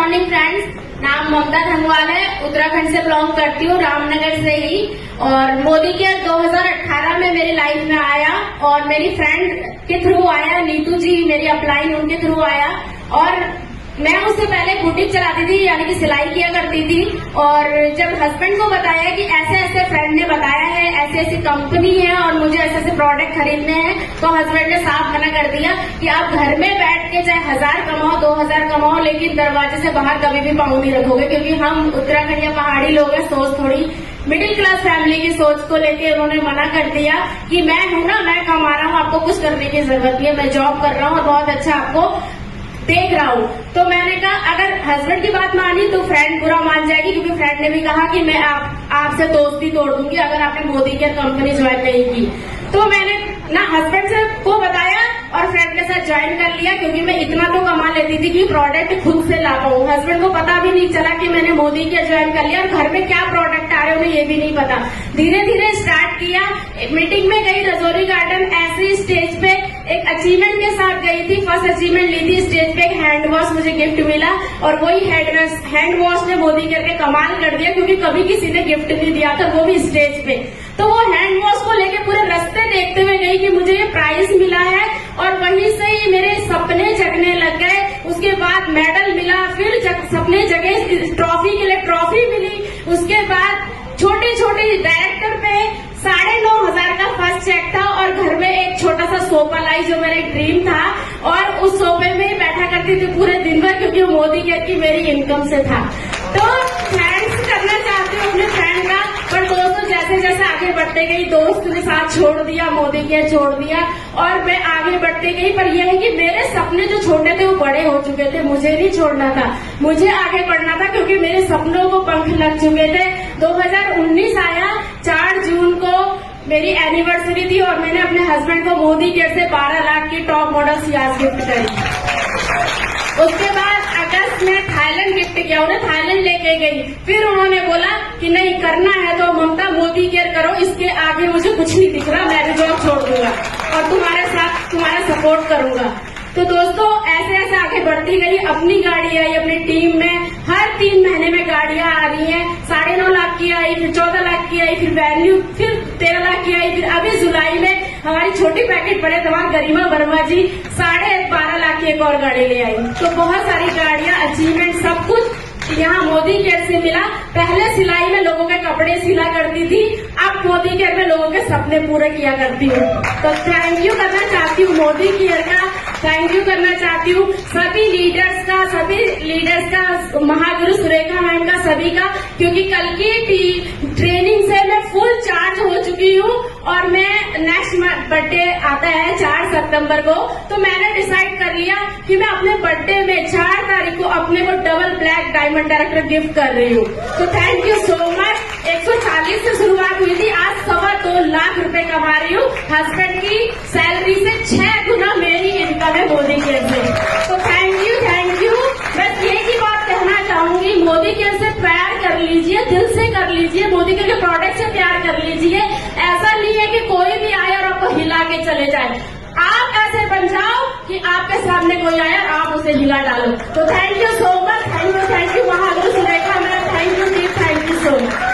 Morning friends, नाम ममता धनवाल है। उत्तराखंड से बिलोंग करती हूँ, रामनगर से ही। और मोदी केयर 2018 में मेरी लाइफ में आया और मेरी फ्रेंड के थ्रू आया, नीतू जी मेरी अपलाइन उनके थ्रू आया। और मैं उससे पहले बुटीक चलाती थी, यानी कि सिलाई किया करती थी। और जब हस्बैंड को बताया कि ऐसे ऐसे फ्रेंड ने बताया है, ऐसी ऐसी कंपनी है और मुझे ऐसे ऐसे प्रोडक्ट खरीदने हैं, तो हस्बैंड ने साफ मना कर दिया कि आप घर में बैठ के चाहे 1000 कमाओ 2000 कमाओ, लेकिन दरवाजे से बाहर कभी भी पाँव नहीं रखोगे। क्योंकि हम उत्तराखंड या पहाड़ी लोग हैं, सोच थोड़ी मिडिल क्लास फैमिली की सोच को लेके उन्होंने मना कर दिया कि मैं हूं ना, मैं कमा रहा हूँ, आपको कुछ करने की जरूरत नहीं है, मैं जॉब कर रहा हूँ और बहुत अच्छा आपको देख रहा हूँ। तो मैंने कहा अगर हस्बैंड की बात मानी तो फ्रेंड बुरा मान जाएगी, क्योंकि फ्रेंड ने भी कहा कि मैं आपसे दोस्ती तोड़ दूंगी अगर आपने मोदी केयर कंपनी ज्वाइन नहीं की। तो मैंने ना हस्बैंड से को बताया और फ्रेंड के साथ ज्वाइन कर लिया, क्योंकि मैं इतना तो कमा लेती थी कि प्रोडक्ट खुद से ला पाऊँ। हस्बैंड को पता भी नहीं चला कि मैंने मोदी केयर ज्वाइन कर लिया, और घर में क्या प्रोडक्ट आ रहे उन्हें ये भी नहीं पता। धीरे धीरे स्टार्ट किया, मीटिंग में गई रजौरी गार्डन, ऐसे स्टेज पे एक अचीवमेंट के साथ गई थी, फर्स्ट अचीवमेंट ली थी। स्टेज पे एक हैंड वॉश मुझे गिफ्ट मिला, और वही हैंड वॉश ने मोदी केयर के कमाल कर दिया, क्योंकि कभी किसी ने गिफ्ट नहीं दिया था, वो भी स्टेज पे। तो वो हैंड वॉश को लेके पूरे रास्ते देखते हुए गई कि मुझे ये प्राइज मिला है, और वहीं से ही मेरे सपने जगने लग गए। उसके बाद मेडल मिला, फिर सपने जगे, ट्रॉफी के लिए ट्रॉफी मिली। उसके बाद छोटे छोटे डायरेक्टर पे 9,500 का फर्स्ट चेक था, और घर में एक छोटा सा सोफा लाई जो मेरा एक ड्रीम था, और उस सोफे में ही बैठा करती थी पूरे दिन भर, क्योंकि वो मोदी केयर की मेरी इनकम से था। तो थैंक्स करना चाहती हूँ अपने फ्रेंड का। पर दोस्तों जैसे जैसे आगे बढ़ते गई, दोस्त ने साथ छोड़ दिया, मोदी केयर छोड़ दिया, और मैं आगे बढ़ते गई। पर यह है कि मेरे सपने जो छोटे थे वो बड़े हो चुके थे, मुझे नहीं छोड़ना था, मुझे आगे बढ़ना था, क्योंकि मेरे सपनों को पंख लग चुके थे। 2019 आया, 4 जून को मेरी एनिवर्सरी थी, और मैंने अपने हस्बैंड को मोदी केयर से 12 लाख की टॉप मॉडल सियाज गिफ्ट करी। उसके बाद अगस्त में थाईलैंड गिफ्ट किया, उन्हें थाईलैंड लेके गई। फिर उन्होंने बोला कि नहीं करना है तो ममता मोदी केयर करो, इसके आगे मुझे कुछ नहीं दिख रहा, मैं भी जॉब छोड़ दूंगा और तुम्हारे साथ तुम्हारा सपोर्ट करूंगा। तो दोस्तों ऐसे ऐसे आगे बढ़ती गई, अपनी गाड़ी आई अपनी टीम में, हर 3 महीने में गाड़ियां आ रही हैं। 9.5 लाख की आई, फिर 14 लाख की आई, फिर वैल्यू, फिर 13 लाख की आई, फिर अभी जुलाई में हमारी छोटी पैकेट पड़े तमाम गरिमा वर्मा जी 12.5 लाख की एक और गाड़ी ले आई। तो बहुत सारी गाड़ियां, अचीवमेंट, सब कुछ यहाँ मोदी केयर से मिला। पहले सिलाई में लोगों के कपड़े सिला करती थी, अब मोदी केयर में लोगों के सपने पूरे किया करती हूँ। तो थैंक यू करना चाहती हूँ मोदी केयर का, थैंक यू करना चाहती हूँ सभी लीडर्स का, महागुरु सुरेखा मैम का, सभी का, क्योंकि कल की ट्रेनिंग से मैं फुल चार्ज हो चुकी हूँ। और मैं नेक्स्ट बर्थडे आता है 4 सितंबर को, तो मैंने डिसाइड कर लिया कि मैं अपने बर्थडे में 4 तारीख को अपने को double black diamond director gift कर रही हूँ। तो थैंक यू सो मच। 140 से शुरुआत हुई थी, आज 2.25 लाख रुपए कमा रही हूँ। हस्बैंड की सैलरी से 6 गुना मेरी इनकम है मोदी केयर से। तो थैंक यू। बस एक ही बात कहना चाहूंगी, मोदी केयर से प्यार कर लीजिए, दिल से कर लीजिए, मोदी केयर के प्रोडक्ट से प्यार कर लीजिए। ऐसा नहीं है कि कोई भी आए और आपको हिला के चले जाए, आप ऐसे बन जाओ कि आपके सामने कोई आए और आप उसे हिला डालो। तो thank you so much, thank you Mahaguru Surekha ma'am, thank you so much.